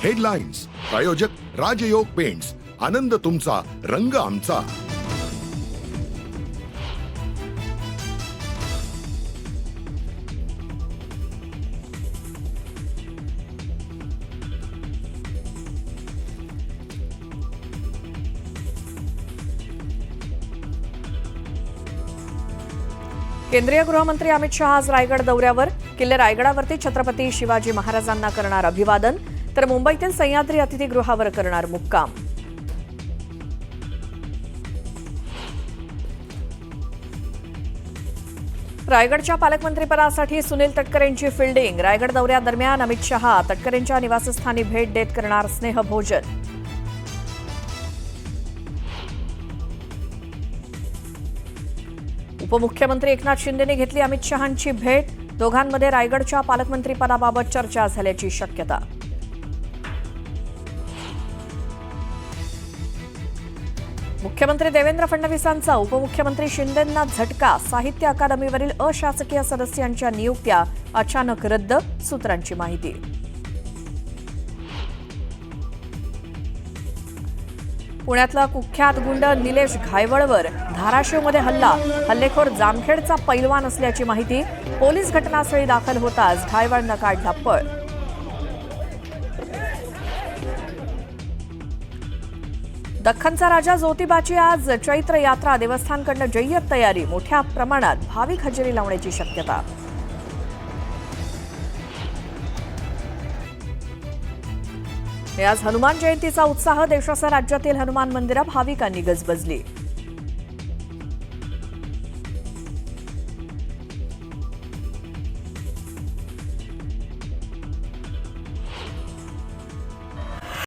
Headlines प्रायोजक राजयोग paints, आनंद तुमचा, रंग आमचा. केंद्रीय गृहमंत्री अमित शहा आज रायगड दौऱ्यावर. किल्ले रायगडावरती छत्रपती शिवाजी महाराजांना करणार अभिवादन, तर मुंबईतील सह्याद्री अतिथीगृहावर करणार मुक्काम. रायगडच्या पालकमंत्रीपदासाठी सुनील तटकरेंची फिल्डिंग. रायगड दौऱ्यादरम्यान अमित शहा तटकरेंच्या निवासस्थानी भेट देत करणार स्नेहभोजन. उपमुख्यमंत्री एकनाथ शिंदेने घेतली अमित शहांची भेट. दोघांमध्ये रायगडच्या पालकमंत्रीपदाबाबत चर्चा झाल्याची शक्यता. मुख्यमंत्री देवेंद्र फडणवीसांचा उपमुख्यमंत्री शिंदेंना झटका. साहित्य अकादमीवरील अशासकीय सदस्यांच्या नियुक्त्या अचानक रद्द, सूत्रांची माहिती. पुण्यातला कुख्यात गुंड निलेश घायवळवर धाराशिवमध्ये हल्ला. हल्लेखोर जामखेडचा पैलवान असल्याची माहिती. पोलीस घटनास्थळी दाखल होताच घायवळनं काढला पळ. दख्खनचा राजा ज्योतिबाची आज चैत्र यात्रा. देवस्थानकडनं जय्यत तयारी. मोठ्या प्रमाणात भाविक हजेरी लावण्याची शक्यता. आज हनुमान जयंतीचा उत्साह. देशासह राज्यातील हनुमान मंदिरं भाविकांनी गजबजली.